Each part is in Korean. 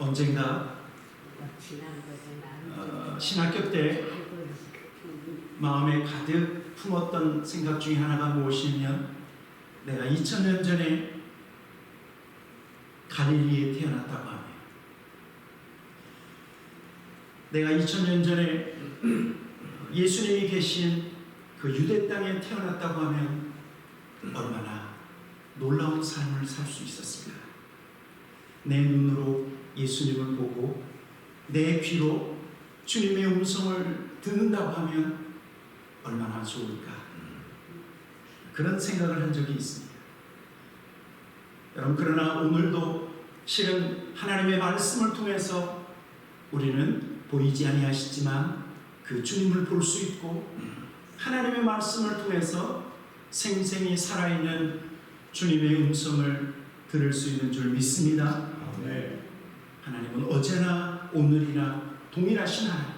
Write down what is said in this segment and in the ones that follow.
언젠가 신학교 때 마음에 가득 품었던 생각 중에 하나가 무엇이냐면 내가 2000년 전에 갈릴리에 태어났다고 하며 내가 2000년 전에 예수님이 계신 그 유대 땅에 태어났다고 하면 얼마나 놀라운 삶을 살 수 있었을까. 내 눈으로 예수님을 보고 내 귀로 주님의 음성을 듣는다고 하면 얼마나 좋을까. 그런 생각을 한 적이 있습니다. 여러분, 그러나 오늘도 실은 하나님의 말씀을 통해서 우리는 보이지 아니하시지만 그 주님을 볼 수 있고 하나님의 말씀을 통해서 생생히 살아있는 주님의 음성을 들을 수 있는 줄 믿습니다. 네. 하나님은 어제나 오늘이나 동일하신 하나님,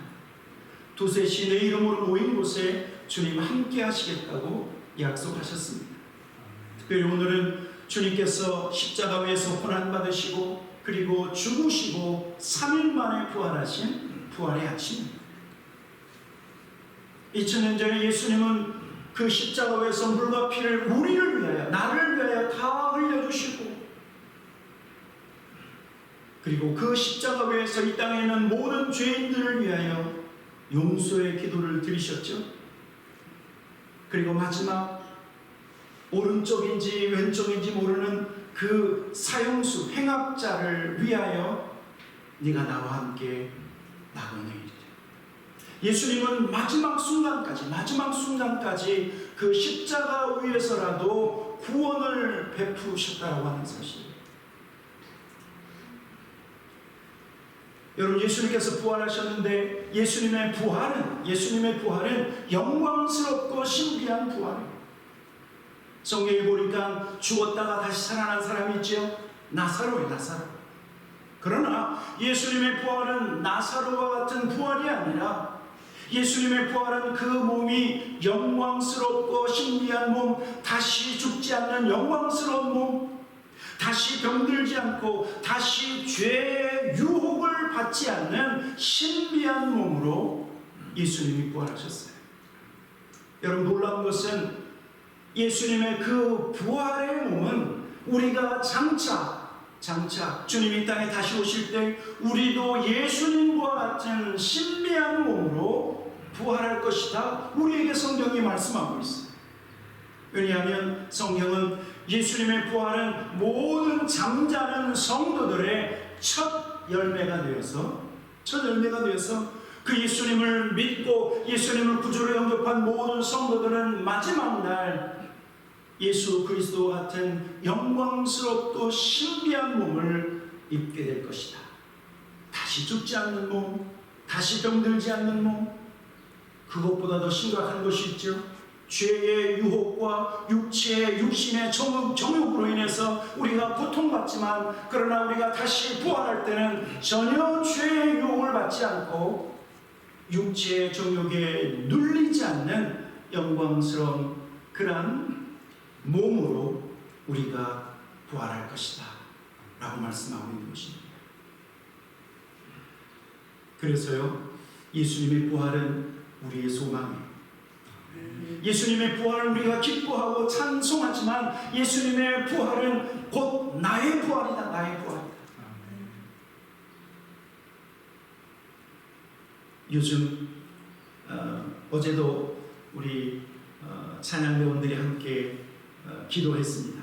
두세 신의 이름으로 모인 곳에 주님 함께 하시겠다고 약속하셨습니다. 특별히 오늘은 주님께서 십자가 위에서 고난받으시고 그리고 죽으시고 3일 만에 부활하신 부활의 아침입니다. 2000년 전에 예수님은 그 십자가 위에서 물과 피를 우리를 위하여, 나를 위하여 다 흘려주시고 그리고 그 십자가 위에서 이 땅에 있는 모든 죄인들을 위하여 용서의 기도를 드리셨죠. 그리고 마지막 오른쪽인지 왼쪽인지 모르는 그 사형수 행악자를 위하여 네가 나와 함께 나가느니라. 예수님은 마지막 순간까지 그 십자가 위에서라도 구원을 베푸셨다고 하는 사실. 여러분, 예수님께서 부활하셨는데 예수님의 부활은 영광스럽고 신비한 부활입니다. 성경에 보니까 죽었다가 다시 살아난 사람이 있죠. 나사로예요, 나사로. 그러나 예수님의 부활은 나사로와 같은 부활이 아니라 예수님의 부활은 그 몸이 영광스럽고 신비한 몸, 다시 죽지 않는 영광스러운 몸, 다시 병들지 않고 다시 죄의 유혹을 받지 않는 신비한 몸으로 예수님이 부활하셨어요. 여러분, 놀라운 것은 예수님의 그 부활의 몸은 우리가 장차 주님이 이 땅에 다시 오실 때 우리도 예수님과 같은 신비한 몸으로 부활할 것이다. 우리에게 성경이 말씀하고 있어요. 왜냐하면 성경은 예수님의 부활은 모든 잠자는 성도들의 첫 열매가 되어서 그 예수님을 믿고 예수님을 구주로 영접한 모든 성도들은 마지막 날 예수 그리스도와 같은 영광스럽고 신비한 몸을 입게 될 것이다. 다시 죽지 않는 몸, 다시 병들지 않는 몸, 그것보다 더 심각한 것이 있죠. 죄의 유혹과 육신의 정욕으로 인해서 우리가 고통받지만 그러나 우리가 다시 부활할 때는 전혀 죄의 유혹을 받지 않고 육체의 정욕에 눌리지 않는 영광스러운 그런 몸으로 우리가 부활할 것이다 라고 말씀하고 있는 것입니다. 그래서요, 예수님의 부활은 우리의 소망이에요. 예수님의 부활을 우리가 기뻐하고 찬송하지만 예수님의 부활은 곧 나의 부활이다. 나의 부활이다. 요즘 어제도 우리 찬양대원들이 함께 기도했습니다.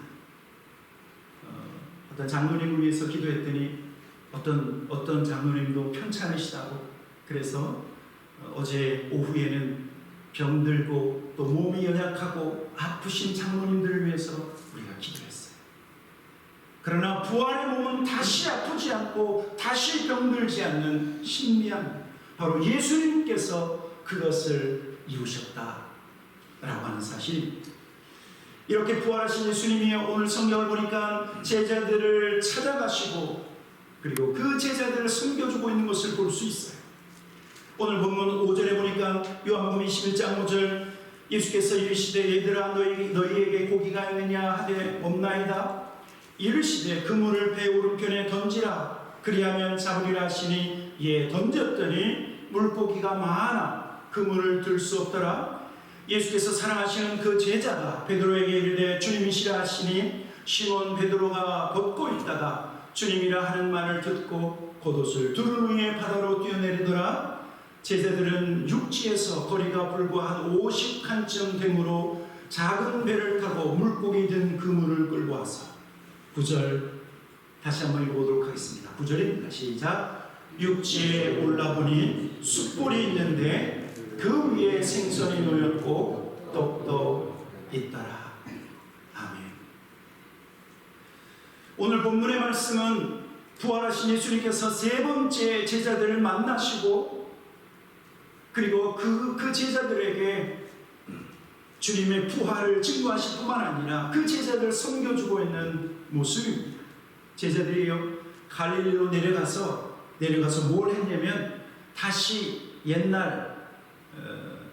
어떤 장로님을 위해서 기도했더니 어떤 장로님도 편찮으시다고, 그래서 어제 오후에는 병들고 또 몸이 연약하고 아프신 장로님들을 위해서 우리가 기도했어요. 그러나 부활의 몸은 다시 아프지 않고 다시 병들지 않는 신비한, 바로 예수님께서 그것을 이루셨다라고 하는 사실입니다. 이렇게 부활하신 예수님이 오늘 성경을 보니까 제자들을 찾아가시고 그리고 그 제자들을 섬겨주고 있는 것을 볼 수 있어요. 오늘 본문 5절에 보니까 요한복음 21장 5절, 예수께서 이르시되 얘들아 너희에게 고기가 있느냐 하되 없나이다. 이르시되 그물을 배 오른편에 던지라. 그리하면 잡으리라 하시니 이에 던졌더니 물고기가 많아 그물을 들 수 없더라. 예수께서 사랑하시는 그 제자가 베드로에게 이르되 주님이시라 하시니 시몬 베드로가 걷고 있다가 주님이라 하는 말을 듣고 겉옷을 두른 후에 바다로 뛰어내리더라. 제자들은 육지에서 거리가 불과 한 50칸쯤 되므로 작은 배를 타고 물고기 든 그물을 끌고 와서 9절 다시 한번 읽어보도록 하겠습니다. 9절입니다. 시작. 육지에 올라보니 숯불이 있는데 그 위에 생선이 놓였고 떡도 있더라. 아멘. 오늘 본문의 말씀은 부활하신 예수님께서 세 번째 제자들을 만나시고 그리고 그 제자들에게 주님의 부활을 증거하실 뿐만 아니라 그 제자들을 섬겨주고 있는 모습입니다. 제자들이요 갈릴리로 내려가서 뭘 했냐면 다시 옛날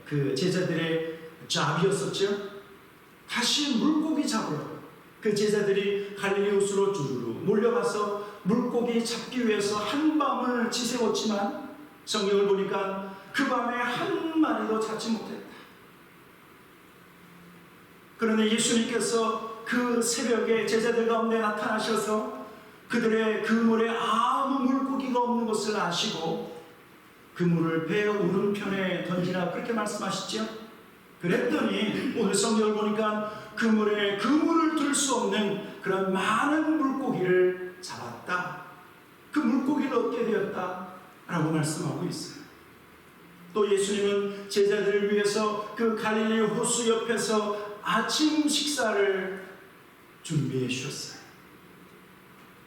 그 제자들의 잡이었었죠. 다시 물고기 잡으러 그 제자들이 갈릴리 호수로 주르르 몰려가서 물고기 잡기 위해서 한밤을 지새웠지만 성경을 보니까 그 밤에 한 마리도 잡지 못했다. 그런데 예수님께서 그 새벽에 제자들 가운데 나타나셔서 그들의 그물에 아무 물고기가 없는 것을 아시고 그물을 배 오른편에 던지라 그렇게 말씀하시죠. 그랬더니 오늘 성경을 보니까 그물에 그물을 들 수 없는 그런 많은 물고기를 잡았다. 그 물고기를 얻게 되었다 라고 말씀하고 있어요. 또 예수님은 제자들을 위해서 그 갈릴리 호수 옆에서 아침 식사를 준비해 주셨어요.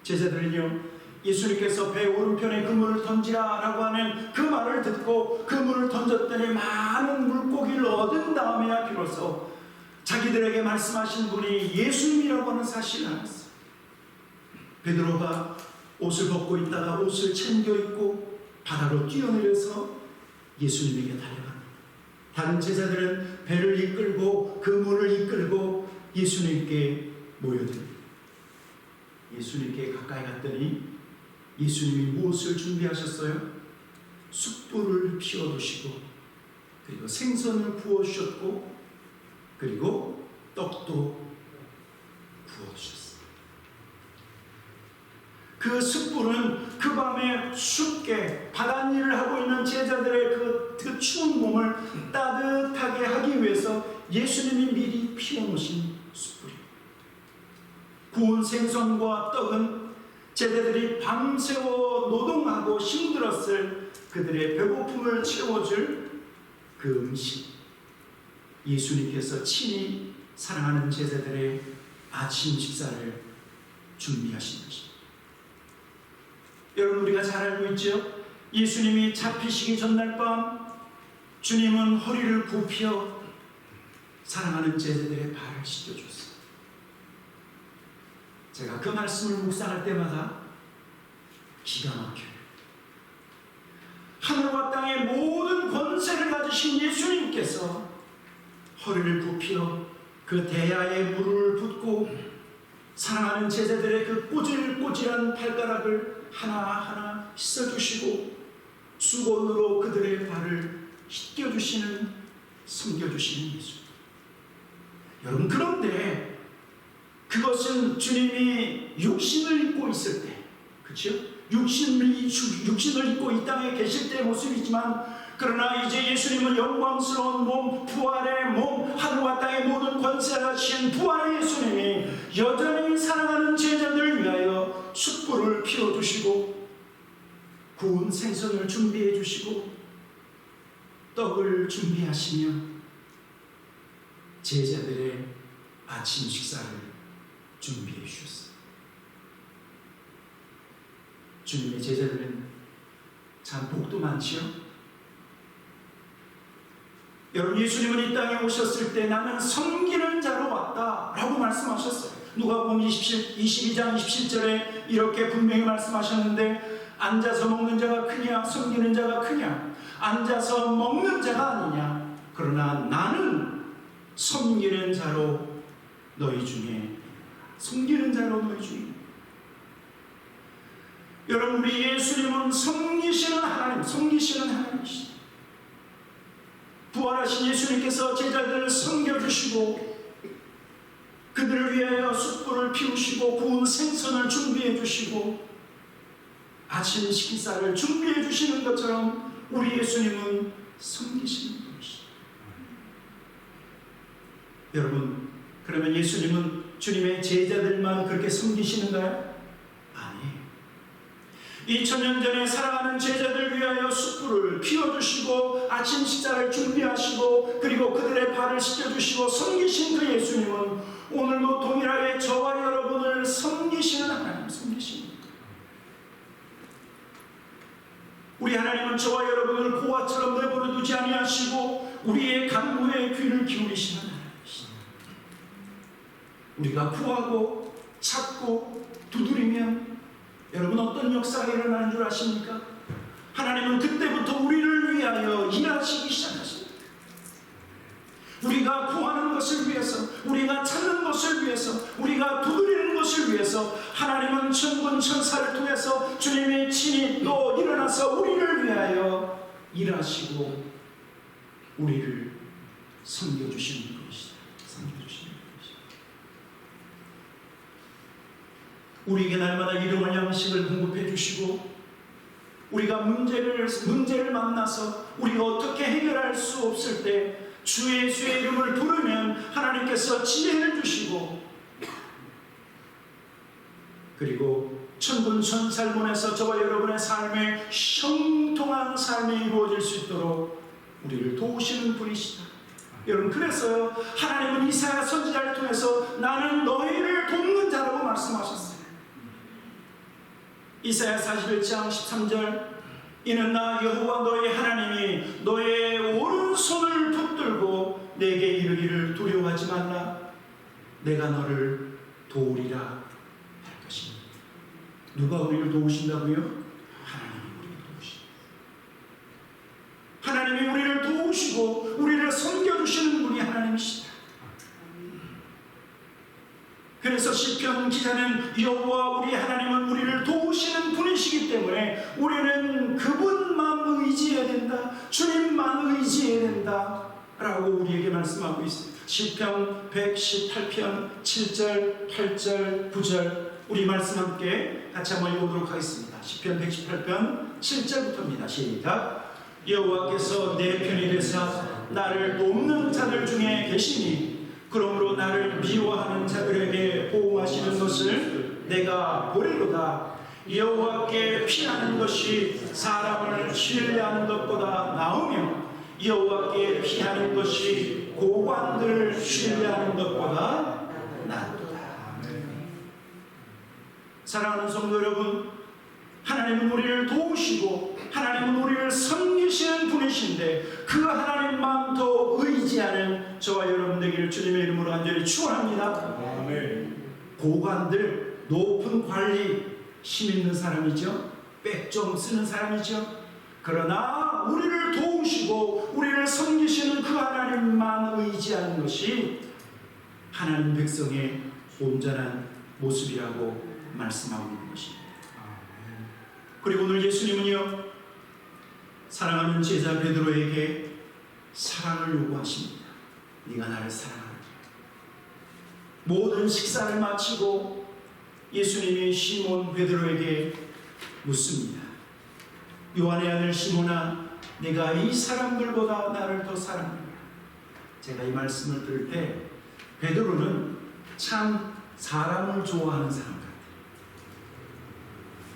제자들은요 예수님께서 배 오른편에 그물을 던지라 라고 하는 그 말을 듣고 그물을 던졌더니 많은 물고기를 얻은 다음에야 비로소 자기들에게 말씀하신 분이 예수님이라고 하는 사실을 알았어요. 베드로가 옷을 벗고 있다가 옷을 챙겨 입고 바다로 뛰어내려서 예수님에게 달려갑니다. 다른 제자들은 배를 이끌고 그물을 이끌고 예수님께 모여듭니다. 예수님께 가까이 갔더니 예수님이 무엇을 준비하셨어요? 숯불을 피워두시고 그리고 생선을 구워주셨고 그리고 떡도 구워주셨어요. 그 숯불은 그 밤에 춥게 바닷일을 하고 있는 제자들의 그 추운 몸을 따뜻하게 하기 위해서 예수님이 미리 피워놓으신 숯불이에요. 구운 생선과 떡은 제자들이 밤새워 노동하고 힘들었을 그들의 배고픔을 채워줄 그 음식, 예수님께서 친히 사랑하는 제자들의 아침 식사를 준비하신 것입니다. 여러분 우리가 잘 알고 있죠? 예수님이 잡히시기 전날 밤 주님은 허리를 굽혀 사랑하는 제자들의 발을 씻겨줬어요. 제가 그 말씀을 묵상할 때마다 기가 막혀요. 하늘과 땅의 모든 권세를 가지신 예수님께서 허리를 굽혀 그 대야의 물을 붓고 사랑하는 제자들의 그 꼬질꼬질한 발가락을 하나하나 씻어주시고 수건으로 그들의 발을 씻겨주시는, 섬겨주시는 예수. 여러분 그런데 그것은 주님이 육신을 입고 있을 때, 그렇죠? 육신을 입고 이 땅에 계실 때의 모습이지만, 그러나 이제 예수님은 영광스러운 몸, 부활의 몸, 하늘과 땅의 모든 권세를 가지신 부활의 예수님이 여전히 사랑하는 제자들을 위하여 숯불을 피워주시고 구운 생선을 준비해 주시고 떡을 준비하시며 제자들의 아침 식사를 준비해 주셨어요. 주님의 제자들은 참 복도 많지요. 여러분 예수님은 이 땅에 오셨을 때 나는 섬기는 자로 왔다 라고 말씀하셨어요. 누가복음 22장 27절에 이렇게 분명히 말씀하셨는데, 앉아서 먹는 자가 크냐 섬기는 자가 크냐, 앉아서 먹는 자가 아니냐, 그러나 나는 섬기는 자로 너희 중에, 섬기는 자로 너희 중에. 여러분, 우리 예수님은 섬기시는 하나님, 섬기시는 하나님이시다. 부활하신 예수님께서 제자들을 섬겨주시고 그들을 위하여 숯불을 피우시고 구운 생선을 준비해 주시고 아침 식사를 준비해 주시는 것처럼 우리 예수님은 섬기시는 분이시다. 여러분, 그러면 예수님은 주님의 제자들만 그렇게 섬기시는가요? 아니에요. 2000년 전에 살아가는 제자들 위하여 숯불을 피워주시고 아침 식사를 준비하시고 그리고 그들의 발을 씻겨주시고 섬기신 그 예수님은 오늘도 동일하게 저와 여러분을 섬기시는 하나님, 섬기시는 거예요. 우리 하나님은 저와 여러분을 고아처럼 내버려 두지 아니하시고 우리의 간구에 귀를 기울이시는 하나님이시다. 우리가 구하고 찾고 두드리면 여러분 어떤 역사가 일어나는 줄 아십니까? 하나님은 그때부터 우리를 위하여 일하시기 시작하십니다. 우리가 구하는 것을 위해서, 우리가 찾는 것을 위해서, 우리가 두드리는 것을 위해서 하나님은 천군 천사를 통해서 주님의 친히 또 일어나서 우리를 위하여 일하시고 우리를 섬겨주시는 것이다. 섬겨주시는 것이다. 우리에게 날마다 일용할 양식을 공급해 주시고 우리가 문제를 만나서 우리가 어떻게 해결할 수 없을 때 주 예수의 이름을 부르면 하나님께서 지혜를 주시고 그리고 천군 천사를 보내서 저와 여러분의 삶에 형통한 삶이 이루어질 수 있도록 우리를 도우시는 분이시다. 여러분, 그래서요 하나님은 이사야 선지자를 통해서 나는 너희를 돕는 자라고 말씀하셨어요. 이사야 41장 13절 이는 나 여호와 너의 하나님이 너의 오른손을 붙들고 내게 이르기를 두려워하지 말라 내가 너를 도우리라 할 것입니다. 누가 우리를 도우신다고요? 하나님이 우리를 도우십니다. 하나님이 우리를 도우시고 우리를 섬겨주시는 분이 하나님이시다. 그래서 시편 기자는 여호와 우리 하나님은 우리를 도우시는 분이시기 때문에 우리는 그분만 의지해야 된다, 주님만 의지해야 된다 라고 우리에게 말씀하고 있습니다. 시편 118편 7절 8절 9절 우리 말씀 함께 같이 한번 읽어보도록 하겠습니다. 시편 118편 7절부터입니다. 시작. 여호와께서 내 편이 되사 나를 돕는 자들 중에 계시니 그러므로 나를 미워하는 자들에게 보호하시는 것을 내가 보리로다. 여호와께 피하는 것이 사람을 신뢰하는 것보다 나으며 여호와께 피하는 것이 고관들을 신뢰하는 것보다 낫도다. 사랑하는 성도 여러분, 하나님은 우리를 도우시고 하나님은 우리를 섬기시는 분이신데 그 하나님만 더 의지하는 저와 여러분 되기를 주님의 이름으로 간절히 축원합니다. 고관들, 높은 관리, 힘 있는 사람이죠. 백 좀 쓰는 사람이죠. 그러나 우리를 도우시고 우리를 섬기시는 그 하나님만 의지하는 것이 하나님 백성의 온전한 모습이라고 말씀하고 있는 것입니다. 그리고 오늘 예수님은요 사랑하는 제자 베드로에게 사랑을 요구하십니다. 네가 나를 사랑하느냐. 모든 식사를 마치고 예수님이 시몬 베드로에게 묻습니다. 요한의 아들 시몬아, 네가 이 사람들보다 나를 더 사랑하느냐. 제가 이 말씀을 들을 때 베드로는 참 사람을 좋아하는 사람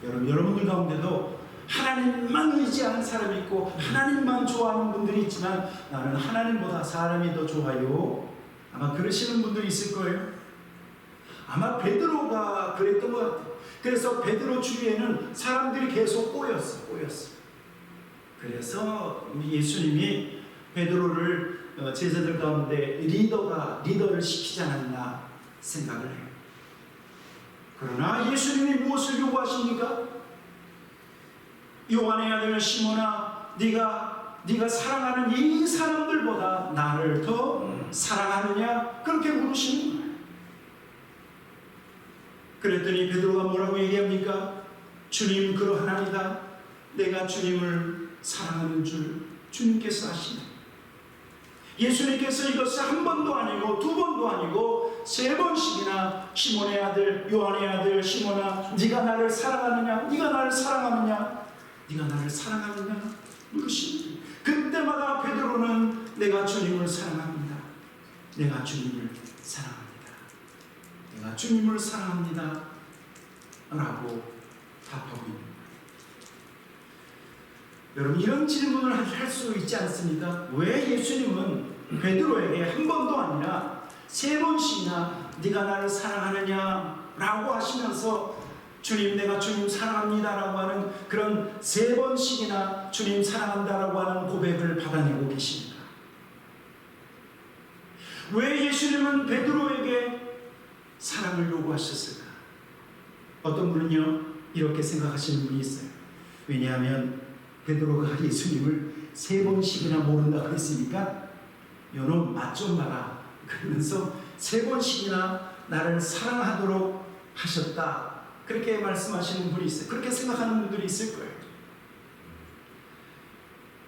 같아요. 여러분들 가운데도 하나님만 의지하는 사람이 있고 하나님만 좋아하는 분들이 있지만 나는 하나님보다 사람이 더 좋아요. 아마 그러시는 분들이 있을 거예요. 아마 베드로가 그랬던 것 같아요. 그래서 베드로 주위에는 사람들이 계속 꼬였어. 그래서 우리 예수님이 베드로를 제자들 가운데 리더를 시키지 않았나 생각을 해요. 그러나 예수님이 무엇을 요구하십니까? 요한의 아들 시몬아, 네가 사랑하는 이 사람들보다 나를 더 사랑하느냐? 그렇게 물으시는 거예요. 그랬더니 베드로가 뭐라고 얘기합니까? 주님 그러하나이다. 내가 주님을 사랑하는 줄 주님께서 아시네. 예수님께서 이것을 한 번도 아니고 두 번도 아니고 세 번씩이나 시몬의 아들 요한의 아들 시몬아, 네가 나를 사랑하느냐, 네가 나를 사랑하느냐, 네가 나를 사랑하느냐 물으시니, 그때마다 베드로는 내가 주님을 사랑합니다, 내가 주님을 사랑합니다, 내가 주님을 사랑합니다 라고 답하고 있는 거예요. 여러분, 이런 질문을 할 수 있지 않습니까? 왜 예수님은 베드로에게 한 번도 아니라 세 번씩이나 네가 나를 사랑하느냐 라고 하시면서 주님, 내가 주님 사랑합니다 라고 하는 그런 세 번씩이나 주님 사랑한다 라고 하는 고백을 받아내고 계십니까? 왜 예수님은 베드로에게 사랑을 요구하셨을까? 어떤 분은요 이렇게 생각하시는 분이 있어요. 왜냐하면 베드로가 예수님을 세 번씩이나 모른다고 했으니까 요놈 맛 좀 봐라 그러면서 세 번씩이나 나를 사랑하도록 하셨다, 그렇게 말씀하시는 분이 있어요. 그렇게 생각하는 분들이 있을 거예요.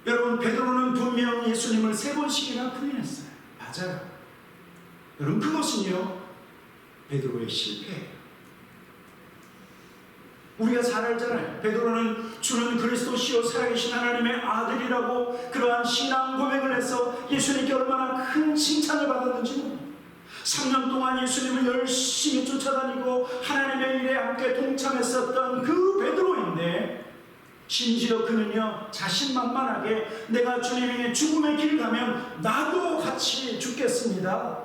여러분, 베드로는 분명 예수님을 세 번씩이나 부인했어요. 맞아요. 여러분, 그것은요 베드로의 실패예요. 우리가 잘 알잖아요. 베드로는 주는 그리스도시요 살아계신 하나님의 아들이라고 그러한 신앙 고백을 해서 예수님께 얼마나 큰 칭찬을 받았는지 모릅니다. 3년 동안 예수님을 열심히 쫓아다니고 하나님의 일에 함께 동참했었던 그 베드로인데, 심지어 그는요 자신만만하게 내가 주님에게 죽음의 길 가면 나도 같이 죽겠습니다,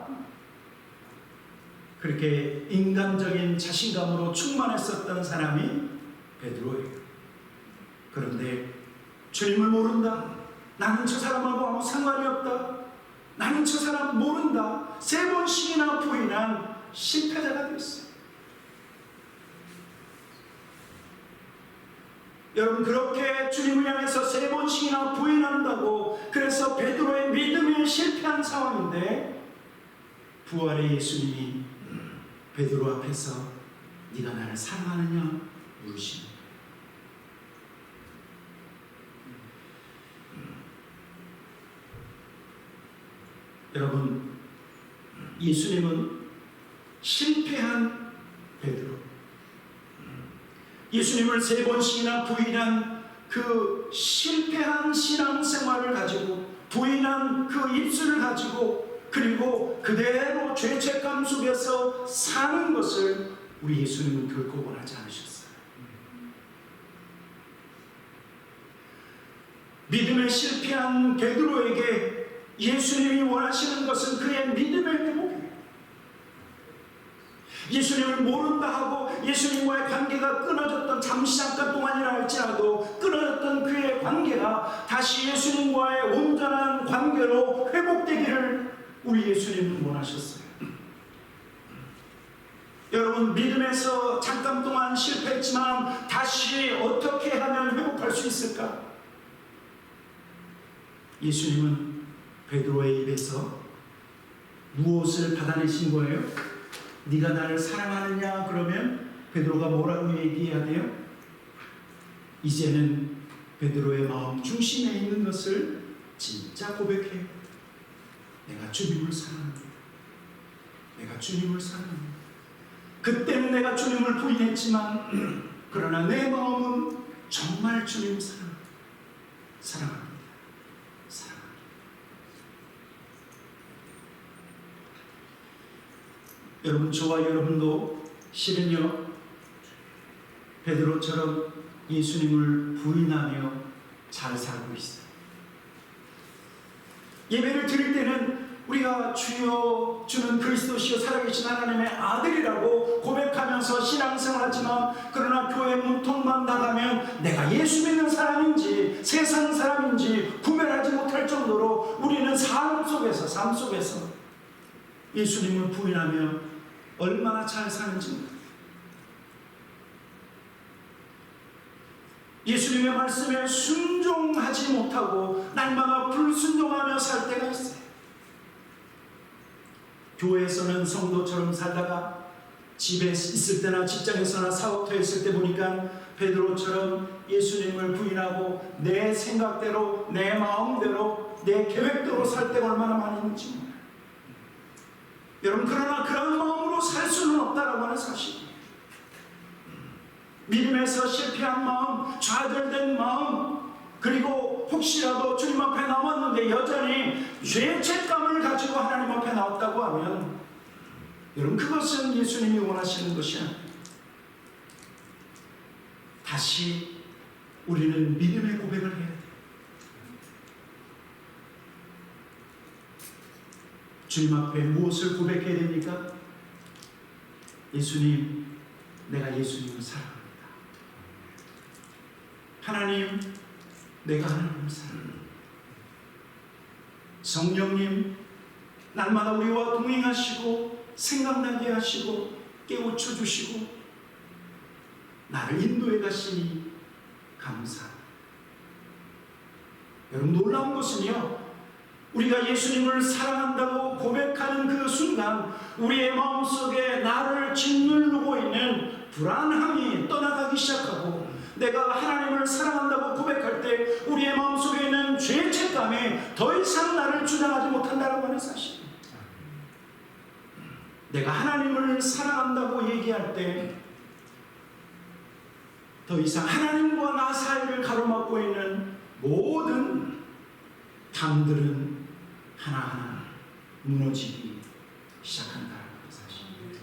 그렇게 인간적인 자신감으로 충만했었던 사람이 베드로예요. 그런데 주님을 모른다, 나는 저 사람하고 아무 상관이 없다, 나는 저 사람 모른다, 세 번씩이나 부인한 실패자가 됐어요. 여러분, 그렇게 주님을 향해서 세 번씩이나 부인한다고, 그래서 베드로의 믿음이 실패한 상황인데, 부활의 예수님이 베드로 앞에서 네가 나를 사랑하느냐 물으십니다. 여러분, 예수님은 실패한 베드로, 예수님을 세 번씩이나 부인한 그 실패한 신앙생활을 가지고, 부인한 그 입술을 가지고, 그리고 그대로 죄책감 속에서 사는 것을 우리 예수님은 결코 원하지 않으셨어요. 믿음에 실패한 베드로에게 예수님이 원하시는 것은 그의 믿음의 회복이에요. 예수님을 모른다 하고 예수님과의 관계가 끊어졌던, 잠시 잠깐 동안이라 할지라도 끊어졌던 그의 관계가 다시 예수님과의 온전한 관계로 회복되기를 우리 예수님은 원하셨어요. 여러분, 믿음에서 잠깐 동안 실패했지만 다시 어떻게 하면 회복할 수 있을까? 예수님은 베드로의 입에서 무엇을 받아내신 거예요? 네가 나를 사랑하느냐? 그러면 베드로가 뭐라고 얘기해야 돼요? 이제는 베드로의 마음 중심에 있는 것을 진짜 고백해요. 내가 주님을 사랑합니다, 내가 주님을 사랑합니다. 그때는 내가 주님을 부인했지만 그러나 내 마음은 정말 주님을 사랑합니다, 사랑합니다, 사랑합니다. 여러분, 저와 여러분도 실은요 베드로처럼 예수님을 부인하며 잘 살고 있어요. 예배를 드릴 때는 우리가 주여, 주는 그리스도시요 살아계신 하나님의 아들이라고 고백하면서 신앙생활하지만, 그러나 교회 문턱만 나가면 내가 예수 믿는 사람인지 세상 사람인지 구별하지 못할 정도로 우리는 삶 속에서 예수님을 부인하며 얼마나 잘 사는지, 예수님의 말씀에 순종하지 못하고 날마다 불순종하며 살 때가 있어요. 교회에서는 성도처럼 살다가 집에 있을 때나 직장에서나 사업터에 있을 때 보니까 베드로처럼 예수님을 부인하고 내 생각대로, 내 마음대로, 내 계획대로 살 때가 얼마나 많이 있는지 몰라요. 여러분, 그러나 그런 마음으로 살 수는 없다라고 하는 사실이에요. 믿음에서 실패한 마음, 좌절된 마음, 그리고 혹시라도 주님 앞에 나왔는데 여전히 죄책감을 가지고 하나님 앞에 나왔다고 하면, 여러분, 그것은 예수님이 원하시는 것이 아니에요. 다시 우리는 믿음의 고백을 해야 돼요. 주님 앞에 무엇을 고백해야 됩니까? 예수님, 내가 예수님을 사랑합니다. 하나님, 내가 하나님을 사랑합니다. 성령님, 날마다 우리와 동행하시고 생각나게 하시고 깨우쳐 주시고 나를 인도해 가시니 감사합니다. 여러분, 놀라운 것은요, 우리가 예수님을 사랑한다고 고백하는 그 순간 우리의 마음속에 나를 짓누르고 있는 불안함이 떠나가기 시작하고, 내가 하나님을 사랑한다고 고백할 때 우리의 마음속에 있는 죄책감이 더 이상 나를 주장하지 못한다는 하는 사실입니다. 내가 하나님을 사랑한다고 얘기할 때 더 이상 하나님과 나 사이를 가로막고 있는 모든 담들은 하나하나 무너지기 시작한다는 사실입니다.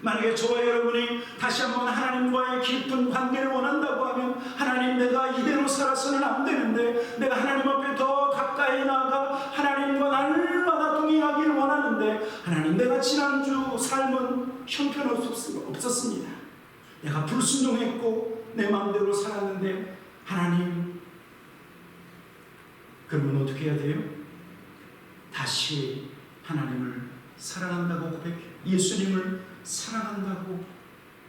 만약에 저와 여러분이 다시 한번 하나님과의 깊은 관계를 원한다고 하면, 하나님, 내가 이대로 살아서는 안 되는데, 내가 하나님 앞에 더 가까이 나아가 하나님과 날마다 동행하기를 원하는데, 하나님, 내가 지난주 삶은 형편없었습니다. 내가 불순종했고 내 마음대로 살았는데, 하나님, 그러면 어떻게 해야 돼요? 다시 하나님을 사랑한다고 고백해요. 예수님을 사랑한다고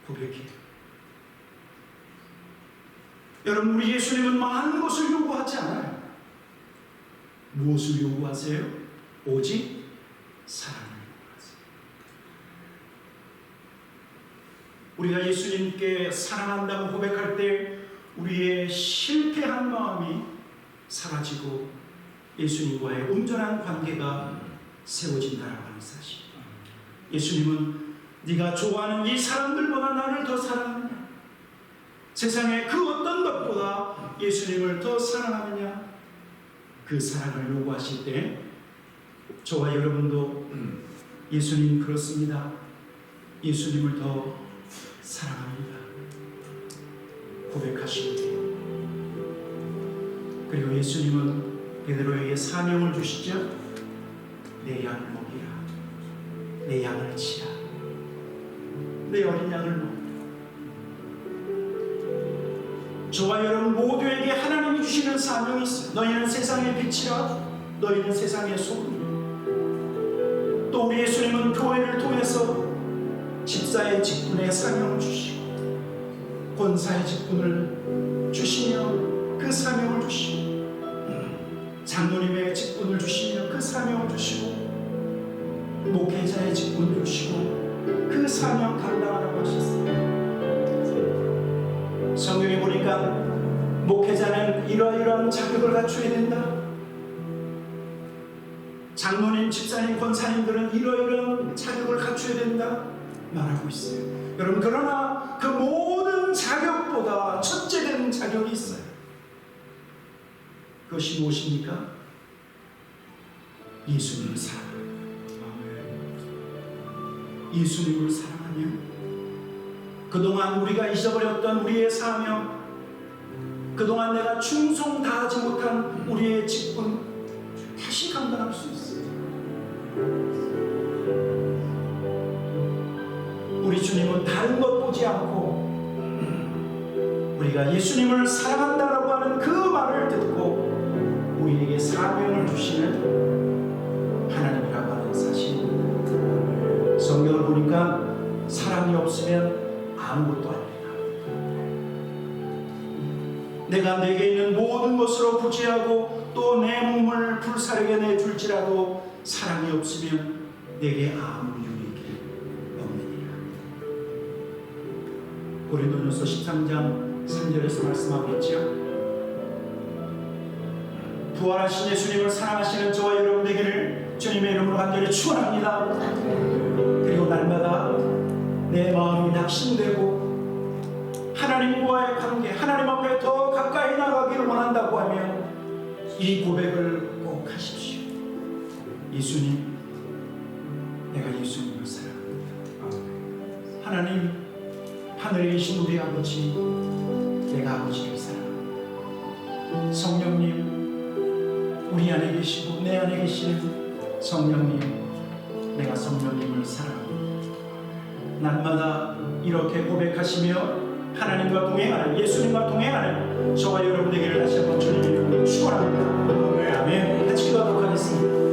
고백해요. 여러분, 우리 예수님은 많은 것을 요구하지 않아요. 무엇을 요구하세요? 오직 사랑을 요구하세요. 우리가 예수님께 사랑한다고 고백할 때 우리의 실패한 마음이 사라지고 예수님과의 온전한 관계가 세워진다라고 하는 사실. 예수님은 네가 좋아하는 이 사람들보다 나를 더 사랑하느냐? 세상의 그 어떤 것보다 예수님을 더 사랑하느냐? 그 사랑을 요구하실 때 저와 여러분도 예수님 그렇습니다. 예수님을 더 사랑합니다. 고백하시면 돼요. 그리고 예수님은 베드로에게 사명을 주시죠. 내 양을 먹이라. 내 양을 치라. 내 어린 양을 먹이라. 저와 여러분 모두에게 하나님이 주시는 사명이 있어요. 너희는 세상의 빛이라. 너희는 세상의 소금이라. 또 우리 예수님은 교회를 통해서 집사의 직분에 사명을 주시고 권사의 직분을 주시며 그 사명을 주시고 장로님의 직분을 주시며 그 사명을 주시고 목회자의 직분을 주시고 그 사명 감당하라고 하셨어요. 성경에 보니까 목회자는 이러이러한 자격을 갖춰야 된다. 장로님, 집사님, 권사님들은 이러이러한 자격을 갖춰야 된다 말하고 있어요. 여러분, 그러나 그 모든 자격보다 첫째된 자격이 있어요. 그것이 무엇입니까? 예수님을 사랑하는. 예수님을 사랑하며 그동안 우리가 잊어버렸던 우리의 사명, 그동안 내가 충성 다하지 못한 우리의 직분 다시 감당할 수 있어요. 우리 주님은 다른 것 보지 않고 우리가 예수님을 사랑한다라고 하는 그 말을 듣고 우리에게 사명을 주시는 하나님이라고 하는 사실입니다. 성경을 보니까 사랑이 없으면 아무것도 아닙니다. 내가 내게 있는 모든 것으로 부지하고 또 내 몸을 불사르게 내줄지라도 사랑이 없으면 내게 아무 유익이 없느니라. 고린도전서 13장 3절에서 말씀하고 있죠. 부활하신 예수님을 사랑하시는 저와 여러분 되기를 주님의 이름으로 간절히 축원합니다. 그리고 날마다 내 마음이 낙심되고 하나님과의 관계, 하나님 앞에 더 가까이 나가기를 원한다고 하면 이 고백을 꼭 하십시오. 예수님, 내가 예수님을 사랑합니다. 하나님, 하늘에 계신 우리 아버지, 내가 아버지를 사랑합니다. 성령님, 우리 안에 계시고 내 안에 계시는 성령님, 내가 성령님을 사랑합니다. 날마다 이렇게 고백하시며 하나님과 동행하는, 예수님과 동행하는 저와 여러분에게 다시 한번 주님의 이름으로 축원합니다. 아멘. 같이 기도하도록 하겠습니다.